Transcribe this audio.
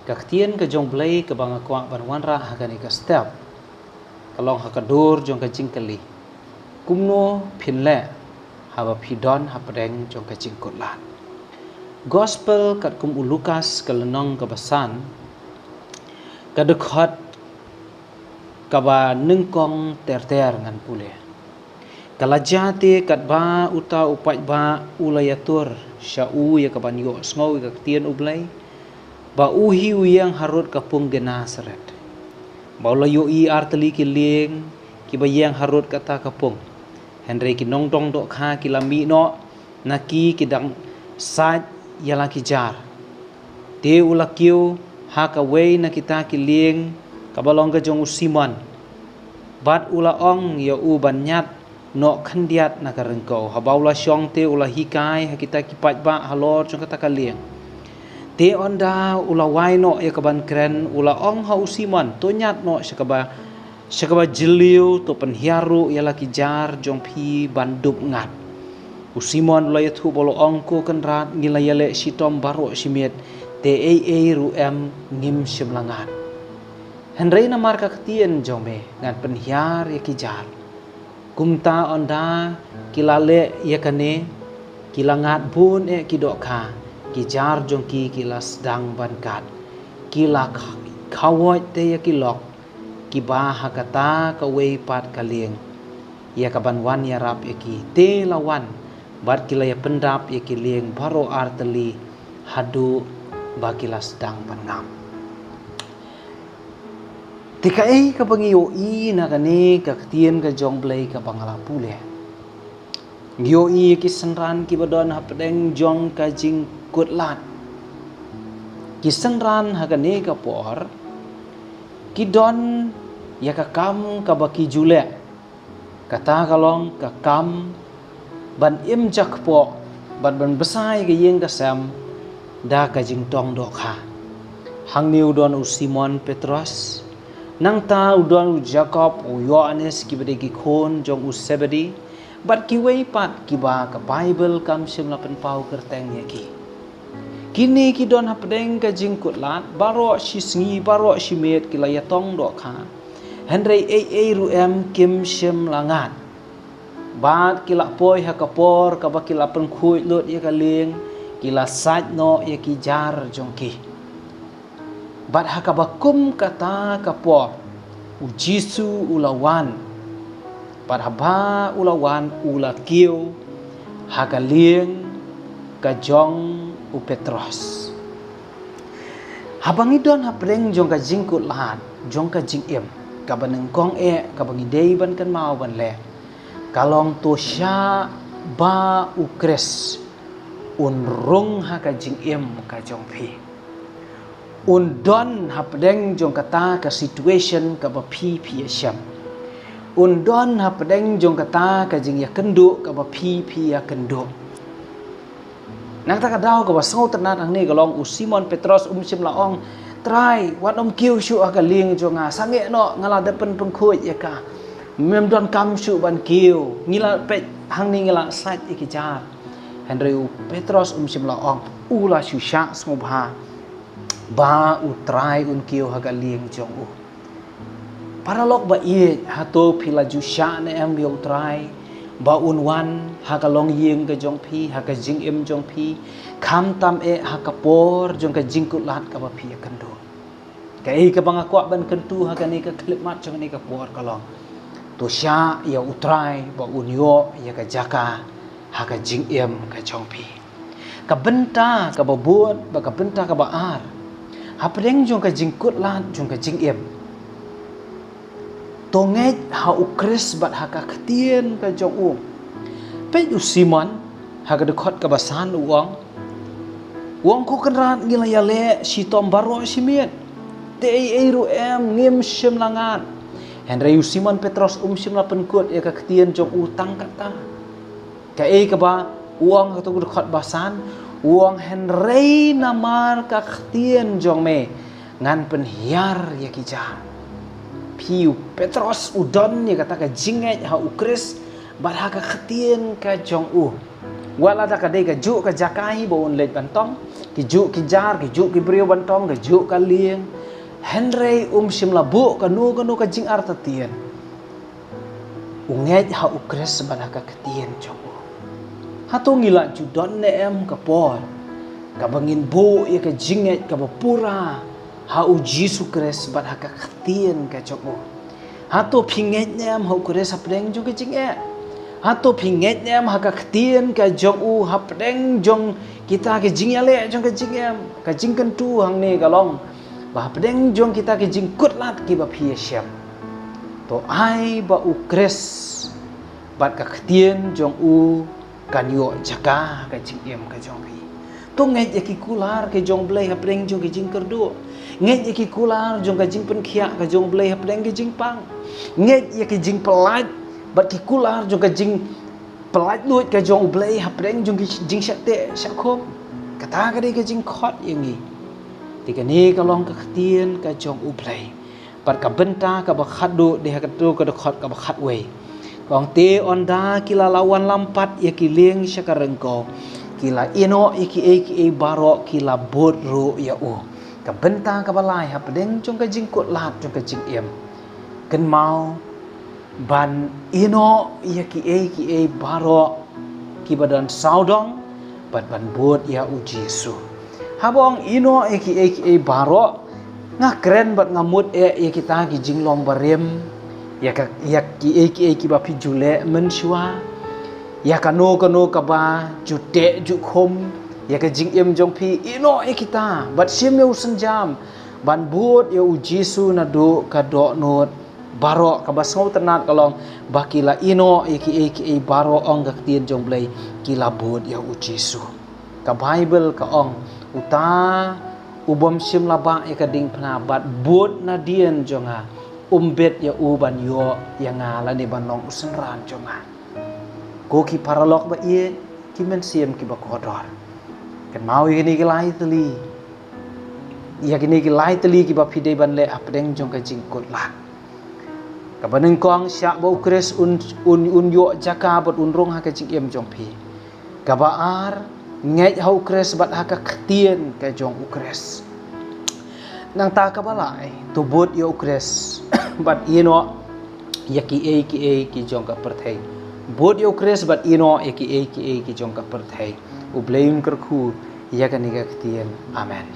Kaktian ke jong blay ke bang akuak banwan ra hakani ka step. Kalong hakadur jong ka jingkali. Kumno pinle haba pidon hapreng jong ka jingkutlan. Gospel kat kum Lukas kalenong kebasan kadekhat kaba nengkong ter ngan pule. Kalajate kat ba uta upai ba ulayatur syau ya kaban yo sngow ka tien ublay ba uhi uyang harut kapung Genasaret. Ba ulayo I arteli kiling ki bayang harut kata kapung. Henry kinong dong dok kha kilami no naki kidang saj yala kijar. Te ulakyo hakaway na kita kiling kabalong ka jong usiman. Bat ulaong ya u banyat no khandiat na karengko. Habaula syong te ula hikai hakita kipat ba halor jong kata kaling. Te onda ulawai no ya kaban kren ulaong ha usiman to nyat no syakaba jeliu to penhiaru yala kijar jong pi bandup ngat. Usimon ulay thu bolo ongko kenrat nilayale sitom baro simit te ru ngim simlangat. Henry na marka ketien jome ngan penhiar ya kijar. Kumta onda kilale ya kane kilangat bun kidok ka kijar jong ki kilas dang bankat kila kawai te ya kilok kiba hakata kawai pat kaling ya kabanwan ya rap ya ki te lawan bat kila ya pendap ya kiling baro arteli hadu bakilas dang pangam. Tika ka bangiyo na kani kaktian ka jong blay ka bangala pule. Ngiyo ki senran ki badon hapdeng jong ka jing kutlat. Ki senran hakani ka por ki don ya ka kam ka baki jule. Kata kalong ka kam ban im jak po ban besai ka yeng ka sam da ka jing tong dok ha. Hang niu don Simon Petrus nang ta udon Jacob u Yohanes ki bade ki khon jong u Zebedi bat ki wei pat ki ba ka Bible kam sim la pen pau kerteng ye ki kini ki don hapdeng ka jing kutlat baro si sngi baro si met ki la yatong dok kha Henry ru kim sim langat bat ki la poi ha kapor ka ba ki la pen khui lot ye ka leng ki la saj no ye ki jar jong ki bat hakabakum kata kapor ujisu ulawan bat haba ulawan ulakio hakaling kajong u Petros habangidon hapreng jong ka jingkut lahat jong ka jingim kabaneng kong kabangi dei ban kan mau ban le kalong to sya ba u kres unrung haka jingim ka jong pi undon hapdeng jong kata ka situation ka ba pi syam undon hapdeng jong kata ka jing ya kendu ka ba pi ya kendu nang ta ka daw ka ba sau tanat ang ni galong Simon Petros sim laong try wat kiu shu ka ling jong nga sange no ngala depen pengkhuj ya ka mem don kam shu ban kiu ngila pe hang ni ngila sat ikijar Henry Petros sim laong ula shu sha smubha ba utrai kiu hagaling jong paralok ba hato pila jusha ne bi utrai ba unwan hagalong yeng ka jong pi haga jing im jong pi kham tam hakapor jong ka jingkut lat ka ba pi kando ka ka bangakwa ban kentu hagani ka klipmat jong ni ka por kalong to sha ya utrai ba unyo ya ka jaka haga jing im ka jong pi ka benta ka ba buat ba ka benta ka ba ar hapdeng jong ka jingkut lat jong ka jing im tonget ha ukris bat ha ka ktien ka jong pe Simon ha ka dekhot ka basan uang ko kenrat ngila yale si tom baro simit te ru ngim sim langat Henry Simon Petros sim la penkut ya ka ktien jong utang kata ka ka ba uang ka tu dekhot basan uang Henry namar ka ktien jong me ngan penhiar ya kijar piu Petros udon ya kata ka jinget ha ukris bat ha ka ktien ka jong wala da ka dei ka ju ka jakahi bon lej bantong ki juk ki jar ki juk ki brio bantong ki juk ka lieng henrei sim labu ka nu ka jing arta tien unget ha ukres ban ka ketien jong hatu ngila ju don ne em ka por ka bangin bo ya ka jinget ka pura ha u Jesu Kris ban ka ketien ka jong hatu pinget ne em ha ukres apdeng jong ka jinget hatu pinget ne em ha ka ketien ka jong hapdeng jong kita ke jing yale jong ke jing em ka jing kan tu hang ne galong ba pedeng jong kita ke jing kut lat ki ba phia syam to ai ba ukres bat ka ktien jong kan yo jaka ka jing em ka jong pi to ngai ye ki kular ke jong blai ha pedeng jong ke jing kerdu ngai ye ki kular jong ka jing pen khia ka jong blai ha pedeng ke jing pang ngai ye ki jing pelaj bat ki kular jong ka jing pelaj luit ka jong blai ha pedeng jong ki jing syate syakom kata ka de ka jing khot yang ni tiga ni kalong ka ktien ka jong blai pat ka benta ka ba khadu de ka tu ka khot ka ba khat we kong te onda kila lawan lampat ya ki leng syakarengko kila ino iki baro kila bot ro ya ka benta ka balai ha pedeng jong ka jing kot lat jong ka jing em ken mau ban ino ya ki baro ki badan saudong bat ban bot ya Jesu habong ino ki baro nga keren bat ngamut ya kita ki jing long barem ya ki ba pi jule menshwa ya kano ka ba jute jukhom ya ka jing em jong pi ino kita bat sim yo senjam ban bot ya Jesu na do ka do not baro ka basngau tenat kalong bakila ino ki baro ong ka tien jong blai kila bot ya Jesu ka Bible ka ong uta ubom sim laba ya ka ding phna bat bot na dien jonga umbet ya ban yo ya ngala ni ban long usenran jonga ko ki paralok ba ye ki men siem ki ba kodor kan mau ini ki lai teli ya kini ki lai teli ki ba pidei ban le apdeng jong ka jingkut la ka baneng kong sya ba ukres un yo jaka bat unrong ha ka jing em jong pi ka ba ar ngai ha ukres bat ha ka ktien ka jong ukres nang ta ka balai to bot yo ukres bat ino ya ki jong ka perthai bot yo ukres bat ino ya ki jong ka perthai u blaim kerku ya ka ni ka ktien amen